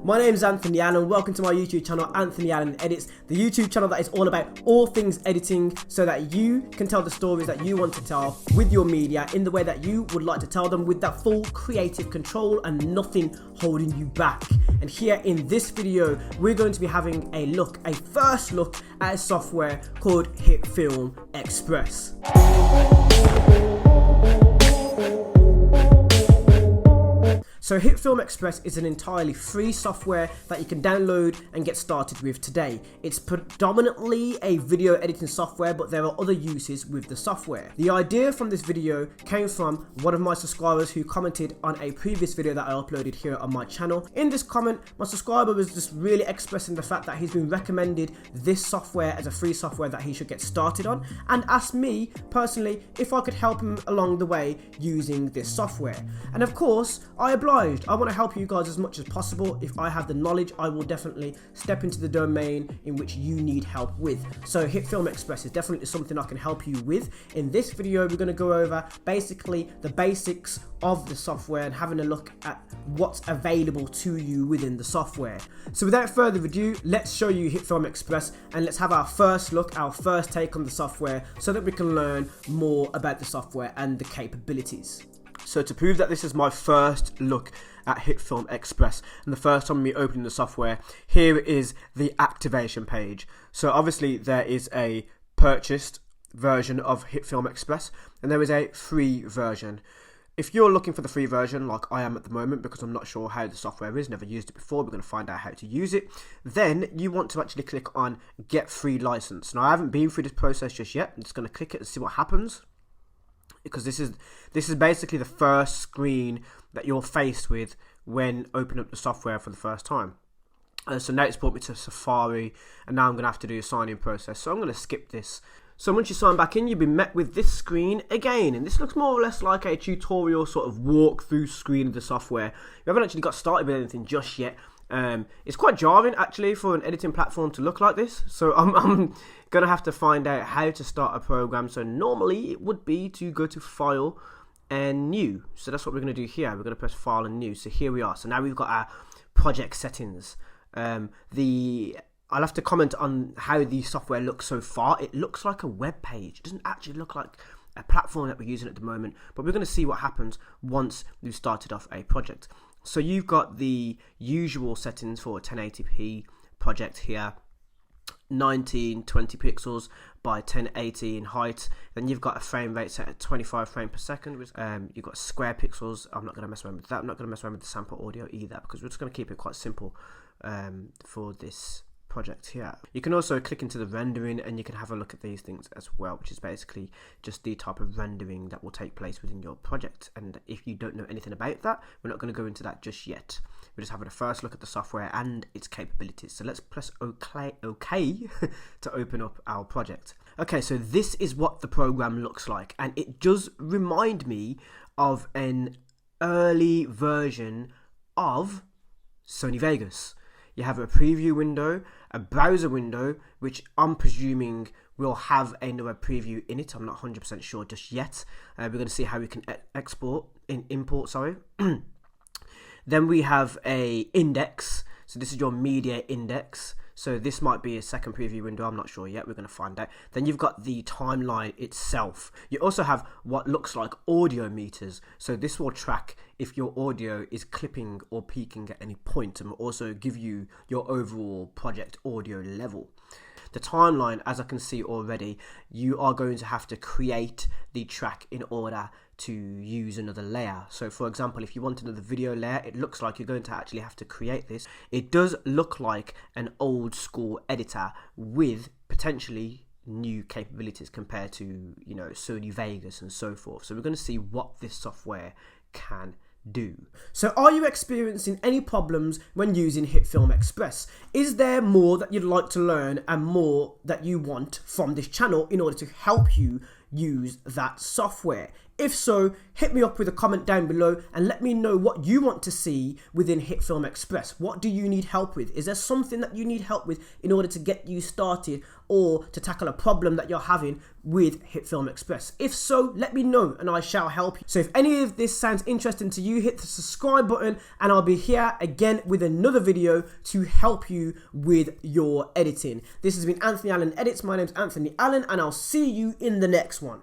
My name is Anthony Allen. Welcome to my YouTube channel, AnthonyAllenEdits, the YouTube channel that is all about all things editing so that you can tell the stories that you want to tell with your media in the way that you would like to tell them, with that full creative control and nothing holding you back. And here in this video, we're going to be having a first look at a software called Hitfilm Express. So Hitfilm Express is an entirely free software that you can download and get started with today. It's predominantly a video editing software, but there are other uses with the software. The idea from this video came from one of my subscribers who commented on a previous video that I uploaded here on my channel. In this comment, my subscriber was just really expressing the fact that he's been recommended this software as a free software that he should get started on, and asked me personally if I could help him along the way using this software. And of course, I obliged. I want to help you guys as much as possible. If I have the knowledge, I will definitely step into the domain in which you need help with. So Hitfilm Express is definitely something I can help you with. In this video, we're going to go over basically the basics of the software and having a look at what's available to you within the software. So without further ado, let's show you Hitfilm Express and let's have our first look, our first take on the software so that we can learn more about the software and the capabilities. So to prove that this is my first look at Hitfilm Express and the first time me opening the software, here is the activation page. So obviously there is a purchased version of Hitfilm Express and there is a free version. If you're looking for the free version, like I am at the moment, because I'm not sure how the software is, never used it before, we're going to find out how to use it, then you want to actually click on Get Free License. Now I haven't been through this process just yet. I'm just going to click it and see what happens, because this is basically the first screen that you're faced with when opening up the software for the first time. So now it's brought me to Safari, and now I'm going to have to do a sign-in process. So I'm going to skip this. So once you sign back in, you'll be met with this screen again, and this looks more or less like a tutorial sort of walk-through screen of the software. You haven't actually got started with anything just yet. It's quite jarring actually for an editing platform to look like this, so I'm gonna have to find out how to start a program. So normally it would be to go to File and New, so that's what we're gonna do here. We're gonna press File and New. So here we are. So now we've got our project settings. I'll have to comment on how the software looks so far. It looks like a web page. It doesn't actually look like a platform that we're using at the moment, but we're going to see what happens once we've started off a project. So you've got the usual settings for a 1080p project here, 1920 pixels by 1080 in height. Then you've got a frame rate set at 25 frames per second. You've got square pixels. I'm not going to mess around with that. I'm not going to mess around with the sample audio either, because we're just going to keep it quite simple for this project here. You can also click into the rendering and you can have a look at these things as well, which is basically just the type of rendering that will take place within your project. And if you don't know anything about that, we're not going to go into that just yet. We're just having a first look at the software and its capabilities. So let's press OK to open up our project. Okay, so this is what the program looks like, and it does remind me of an early version of Sony Vegas. You have a preview window, a browser window, which I'm presuming will have another preview in it. I'm not 100% sure just yet. We're going to see how we can import. Then we have a index. So this is your media index. So this might be a second preview window. I'm not sure yet. We're going to find out. Then you've got the timeline itself. You also have what looks like audio meters. So this will track if your audio is clipping or peaking at any point, and will also give you your overall project audio level. The timeline, as I can see already, you are going to have to create the track in order to use another layer. So for example, if you want another video layer, it looks like you're going to actually have to create this. It does look like an old school editor with potentially new capabilities compared to, you know, Sony Vegas and so forth. So we're going to see what this software can do. So are you experiencing any problems when using Hitfilm Express? Is there more that you'd like to learn and more that you want from this channel in order to help you use that software? If so, hit me up with a comment down below and let me know what you want to see within Hitfilm Express. What do you need help with? Is there something that you need help with in order to get you started or to tackle a problem that you're having with Hitfilm Express? If so, let me know and I shall help you. So if any of this sounds interesting to you, hit the subscribe button and I'll be here again with another video to help you with your editing. This has been Anthony Allen Edits. My name's Anthony Allen and I'll see you in the next one.